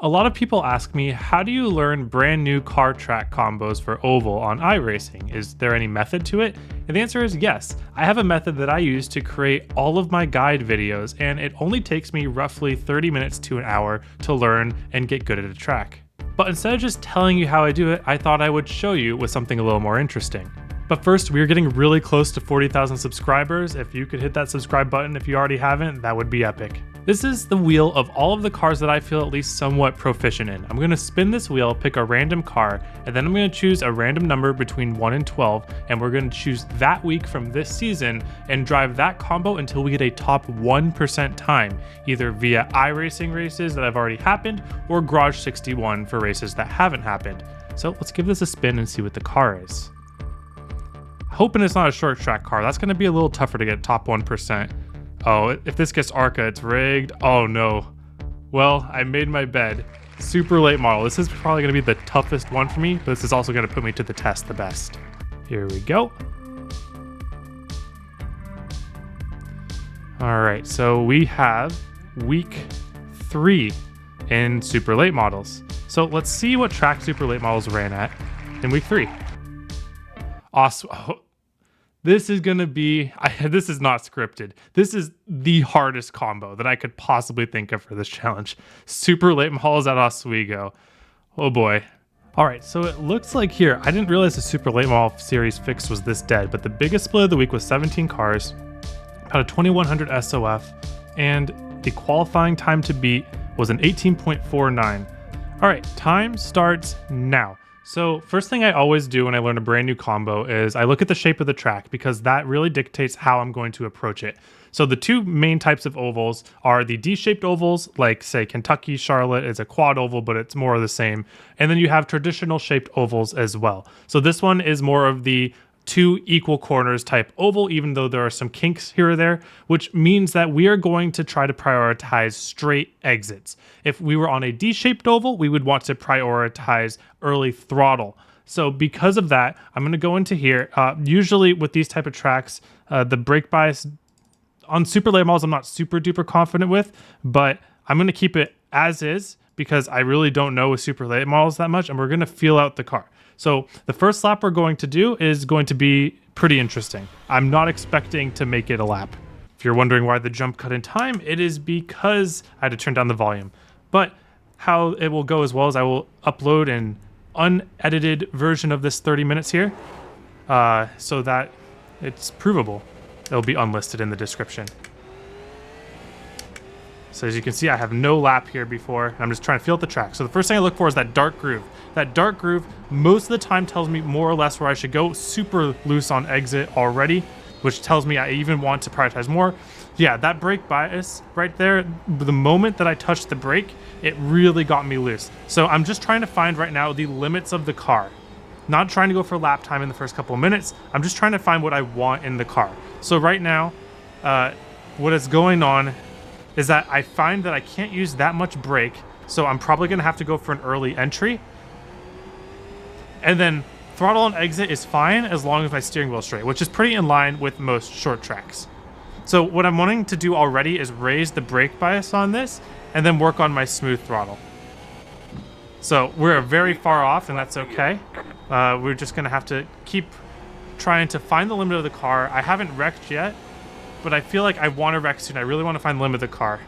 A lot of people ask me, how do you learn brand new car track combos for oval on iRacing? Is there any method to it? And the answer is yes. I have a method that I use to create all of my guide videos, and it only takes me roughly 30 minutes to an hour to learn and get good at a track. But instead of just telling you how I do it, I thought I would show you with something a little more interesting. But first, we are getting really close to 40,000 subscribers. If you could hit that subscribe button if you already haven't, that would be epic. This is the wheel of all of the cars that I feel at least somewhat proficient in. I'm going to spin this wheel, pick a random car, and then I'm going to choose a random number between 1 and 12, and we're going to choose that week from this season and drive that combo until we get a top 1% time, either via iRacing races that have already happened or Garage 61 for races that haven't happened. So let's give this a spin and see what the car is. Hoping it's not a short track car. That's going to be a little tougher to get top 1%. Oh, if this gets ARCA, it's rigged. Oh no. Well, I made my bed. Super late model. This is probably going to be the toughest one for me, but this is also going to put me to the test the best. Here we go. All right, so we have week 3 in super late models. So let's see what track super late models ran at in week 3. Awesome. This is gonna be, this is not scripted. This is the hardest combo that I could possibly think of for this challenge. Super late models at Oswego. Oh boy. All right, so it looks like here, I didn't realize the super late model series fix was this dead, but the biggest split of the week was 17 cars, about a 2100 SOF, and the qualifying time to beat was an 18.49. All right, time starts now. So first thing I always do when I learn a brand new combo is I look at the shape of the track because that really dictates how I'm going to approach it. So the two main types of ovals are the D-shaped ovals, like say Kentucky, Charlotte is a quad oval, but it's more of the same. And then you have traditional shaped ovals as well. So this one is more of the 2 equal corners type oval, even though there are some kinks here or there, which means that we are going to try to prioritize straight exits. If we were on a D-shaped oval, we would want to prioritize early throttle. So because of that, I'm going to go into here. Usually with these type of tracks, the brake bias on super late models, I'm not super duper confident with, but I'm going to keep it as is because I really don't know with super late models that much, and we're going to feel out the car. So the first lap we're going to do is going to be pretty interesting. I'm not expecting to make it a lap. If you're wondering why the jump cut in time, it is because I had to turn down the volume. But how it will go as well is I will upload an unedited version of this 30 minutes here so that it's provable. It'll be unlisted in the description. So as you can see, I have no lap here before, and I'm just trying to feel out the track. So the first thing I look for is that dark groove. That dark groove most of the time tells me more or less where I should go. Super loose on exit already, which tells me I even want to prioritize more. Yeah, that brake bias right there, the moment that I touched the brake, it really got me loose. So I'm just trying to find right now the limits of the car. Not trying to go for lap time in the first couple of minutes. I'm just trying to find what I want in the car. So right now, what is going on is that I find that I can't use that much brake, so I'm probably going to have to go for an early entry. And then throttle and exit is fine as long as my steering wheel is straight, which is pretty in line with most short tracks. So what I'm wanting to do already is raise the brake bias on this and then work on my smooth throttle. So we're very far off, and that's okay. We're just going to have to keep trying to find the limit of the car. I haven't wrecked yet, but I feel like I want to wreck soon. I really want to find the limit of the car.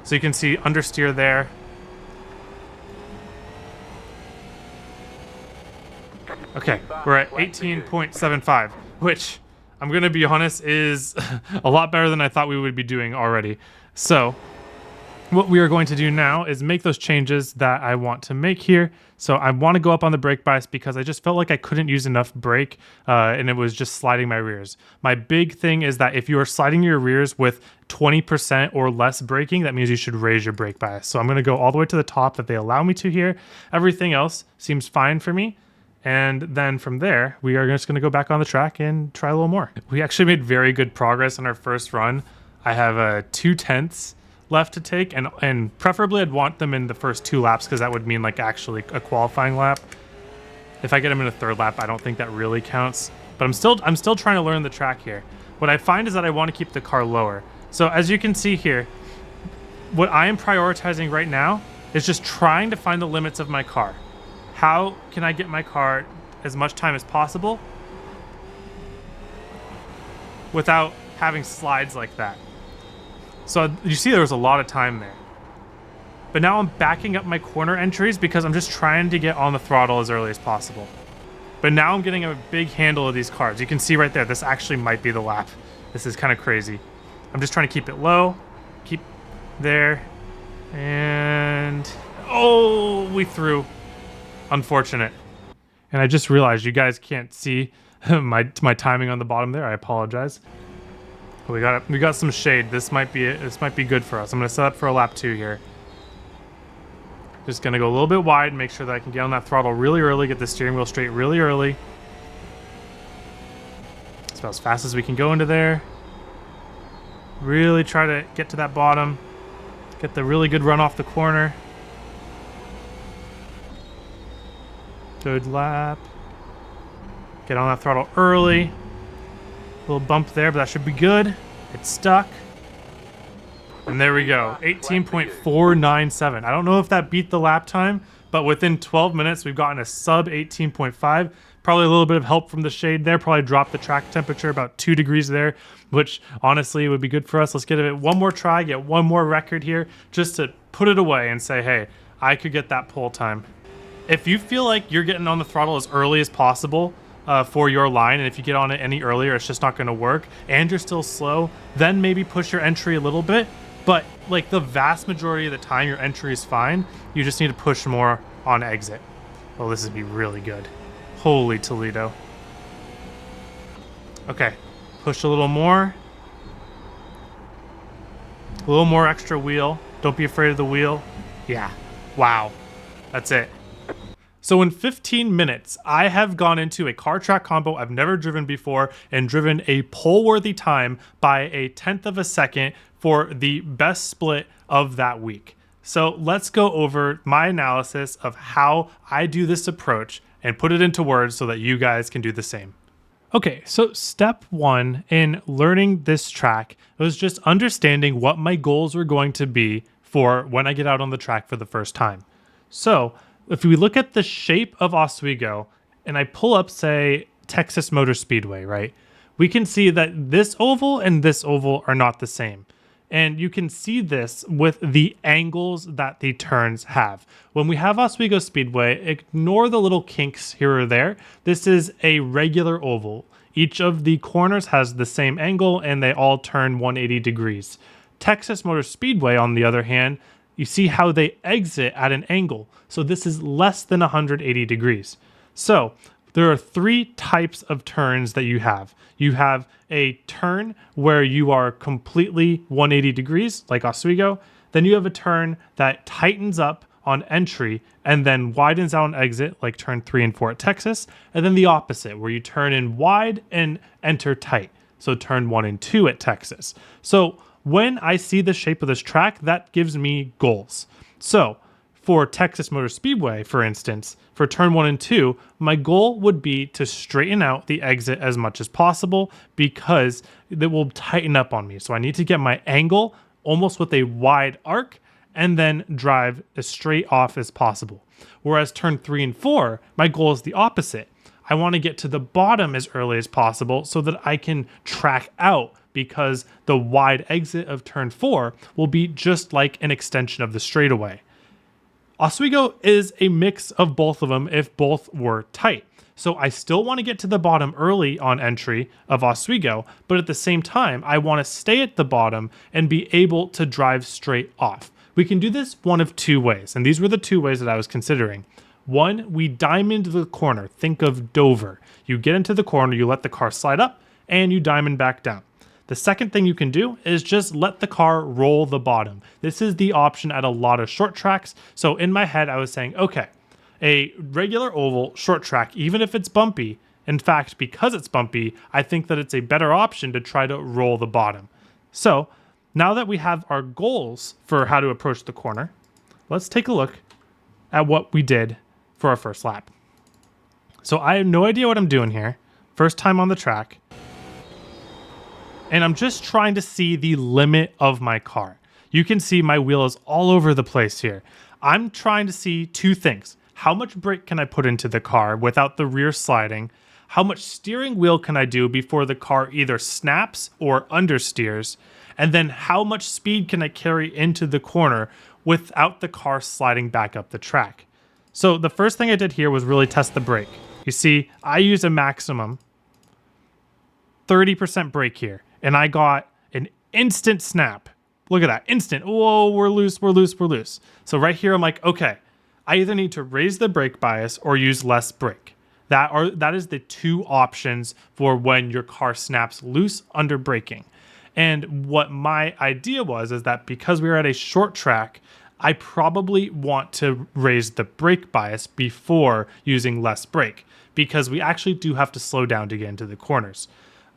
So you can see understeer there. Okay, we're at 18.75, which I'm going to be honest is a lot better than I thought we would be doing already. So what we are going to do now is make those changes that I want to make here. So I want to go up on the brake bias because I just felt like I couldn't use enough brake and it was just sliding my rears. My big thing is that if you are sliding your rears with 20% or less braking, that means you should raise your brake bias. So I'm going to go all the way to the top that they allow me to here. Everything else seems fine for me. And then from there, we are just going to go back on the track and try a little more. We actually made very good progress on our first run. I have 2/10 left to take, and preferably I'd want them in the first 2 laps because that would mean like actually a qualifying lap. If I get them in a 3rd lap, I don't think that really counts. But I'm still trying to learn the track here. What I find is that I want to keep the car lower. So as you can see here, what I am prioritizing right now is just trying to find the limits of my car. How can I get my car as much time as possible without having slides like that? So you see there was a lot of time there. But now I'm backing up my corner entries because I'm just trying to get on the throttle as early as possible. But now I'm getting a big handle of these cars. You can see right there, this actually might be the lap. This is kind of crazy. I'm just trying to keep it low, keep there, and oh, we threw. Unfortunate. And I just realized you guys can't see my timing on the bottom there. I apologize. We got some shade. This might be it. This might be good for us. I'm gonna set up for a lap 2 here. Just gonna go a little bit wide and make sure that I can get on that throttle really early, get the steering wheel straight really early. It's about as fast as we can go into there. Really try to get to that bottom. Get the really good run off the corner. Good lap. Get on that throttle early. Little bump there, but that should be good. It's stuck. And there we go, 18.497. I don't know if that beat the lap time, but within 12 minutes, we've gotten a sub 18.5. Probably a little bit of help from the shade there. Probably dropped the track temperature about 2 degrees there, which honestly would be good for us. Let's get it one more try, get one more record here, just to put it away and say, hey, I could get that pole time. If you feel like you're getting on the throttle as early as possible, for your line, and if you get on it any earlier, it's just not going to work, and you're still slow, then maybe push your entry a little bit. But like the vast majority of the time, your entry is fine. You just need to push more on exit. Oh, this would be really good. Holy Toledo. Okay, push a little more. A little more extra wheel. Don't be afraid of the wheel. Yeah. Wow. That's it. So in 15 minutes, I have gone into a car track combo I've never driven before and driven a pole-worthy time by 1/10 of a second for the best split of that week. So let's go over my analysis of how I do this approach and put it into words so that you guys can do the same. Okay, so step 1 in learning this track was just understanding what my goals were going to be for when I get out on the track for the first time. So if we look at the shape of Oswego and I pull up, say, Texas Motor Speedway, right? We can see that this oval and this oval are not the same. And you can see this with the angles that the turns have. When we have Oswego Speedway, ignore the little kinks here or there. This is a regular oval. Each of the corners has the same angle and they all turn 180 degrees. Texas Motor Speedway, on the other hand, you see how they exit at an angle. So this is less than 180 degrees. So there are 3 types of turns that you have. You have a turn where you are completely 180 degrees, like Oswego. Then you have a turn that tightens up on entry and then widens out on exit, like turn 3 and 4 at Texas. And then the opposite, where you turn in wide and enter tight. So turn 1 and 2 at Texas. So when I see the shape of this track, that gives me goals. So for Texas Motor Speedway, for instance, for turn 1 and 2, my goal would be to straighten out the exit as much as possible because it will tighten up on me. So I need to get my angle almost with a wide arc and then drive as straight off as possible. Whereas turn 3 and 4, my goal is the opposite. I want to get to the bottom as early as possible so that I can track out, because the wide exit of turn 4 will be just like an extension of the straightaway. Oswego is a mix of both of them if both were tight. So I still want to get to the bottom early on entry of Oswego, but at the same time, I want to stay at the bottom and be able to drive straight off. We can do this one of 2 ways, and these were the 2 ways that I was considering. One, we diamond the corner. Think of Dover. You get into the corner, you let the car slide up, and you diamond back down. The second thing you can do is just let the car roll the bottom. This is the option at a lot of short tracks. So in my head, I was saying, okay, a regular oval short track, even if it's bumpy, in fact, because it's bumpy, I think that it's a better option to try to roll the bottom. So now that we have our goals for how to approach the corner, let's take a look at what we did for our first lap. So I have no idea what I'm doing here. First time on the track. And I'm just trying to see the limit of my car. you can see my wheel is all over the place here. I'm trying to see two things. How much brake can I put into the car without the rear sliding? How much steering wheel can I do before the car either snaps or understeers? And then how much speed can I carry into the corner without the car sliding back up the track? So the first thing I did here was really test the brake. You see, I use a maximum 30% brake here, and I got an instant snap. Look at that, instant. Whoa, we're loose, we're loose, we're loose. So right here, I'm like, okay, I either need to raise the brake bias or use less brake. That is the two options for when your car snaps loose under braking. And what my idea was is that because we were at a short track, I probably want to raise the brake bias before using less brake, because we actually do have to slow down to get into the corners.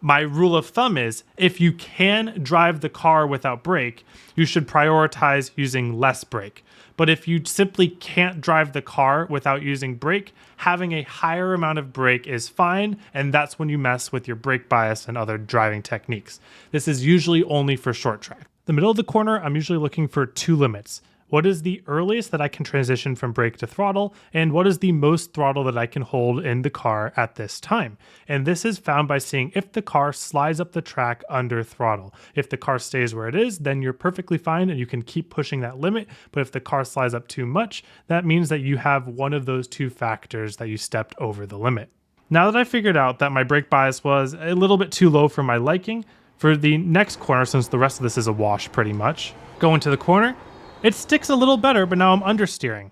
My rule of thumb is if you can drive the car without brake, you should prioritize using less brake. But if you simply can't drive the car without using brake, having a higher amount of brake is fine, and that's when you mess with your brake bias and other driving techniques. This is usually only for short track. The middle of the corner, I'm usually looking for two limits. What is the earliest that I can transition from brake to throttle, and what is the most throttle that I can hold in the car at this time? And this is found by seeing if the car slides up the track under throttle. If the car stays where it is, then you're perfectly fine and you can keep pushing that limit. But if the car slides up too much, that means that you have one of those two factors that you stepped over the limit. Now that I figured out that my brake bias was a little bit too low for my liking, for the next corner, since the rest of this is a wash pretty much, go into the corner, it sticks a little better, but now I'm understeering.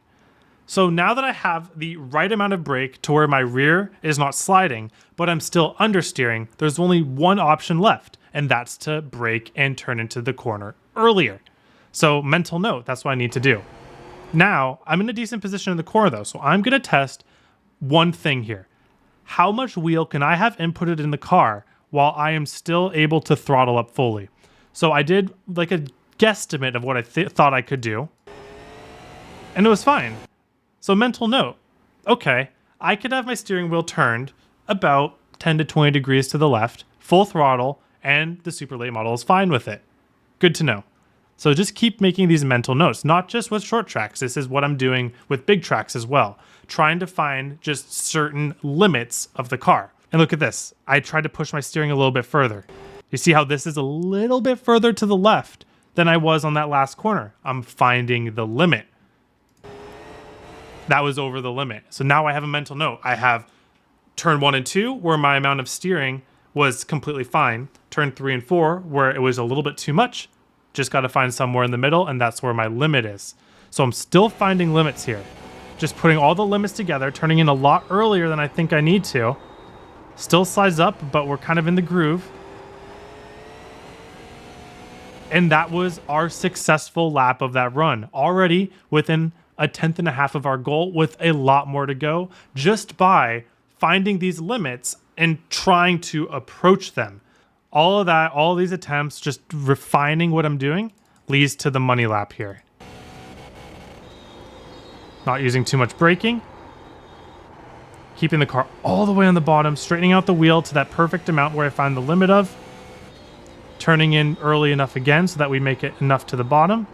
So now that I have the right amount of brake to where my rear is not sliding, but I'm still understeering, there's only one option left, and that's to brake and turn into the corner earlier. So mental note, that's what I need to do. Now, I'm in a decent position in the corner though, so I'm gonna test one thing here. How much wheel can I have inputted in the car while I am still able to throttle up fully? So I did like a guesstimate of what I thought I could do, and it was fine. So mental note, okay, I could have my steering wheel turned about 10 to 20 degrees to the left, full throttle, and the super late model is fine with it. Good to know. So just keep making these mental notes, not just with short tracks. This is what I'm doing with big tracks as well, trying to find just certain limits of the car. And look at this. I tried to push my steering a little bit further. You see how this is a little bit further to the left than I was on that last corner. I'm finding the limit. That was over the limit. So now I have a mental note. I have turn 1 and 2, where my amount of steering was completely fine. Turn 3 and 4, where it was a little bit too much. Just got to find somewhere in the middle, and that's where my limit is. So I'm still finding limits here. Just putting all the limits together, turning in a lot earlier than I think I need to. Still slides up, but we're kind of in the groove. And that was our successful lap of that run. Already within a 1/10.5 of our goal, with a lot more to go, just by finding these limits and trying to approach them. All of that, all of these attempts, just refining what I'm doing, leads to the money lap here. Not using too much braking. Keeping the car all the way on the bottom, straightening out the wheel to that perfect amount where I find the limit of. Turning in early enough again so that we make it enough to the bottom.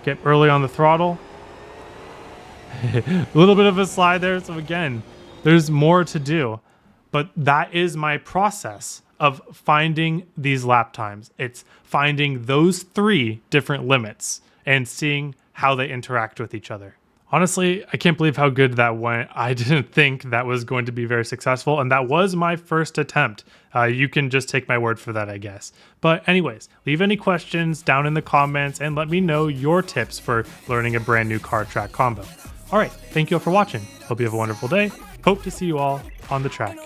Get early on the throttle. A little bit of a slide there. So again, there's more to do. But that is my process of finding these lap times. It's finding those 3 different limits and seeing how they interact with each other. Honestly, I can't believe how good that went. I didn't think that was going to be very successful, and that was my first attempt. You can just take my word for that, I guess. But anyways, leave any questions down in the comments and let me know your tips for learning a brand new car track combo. All right, thank you all for watching. Hope you have a wonderful day. Hope to see you all on the track.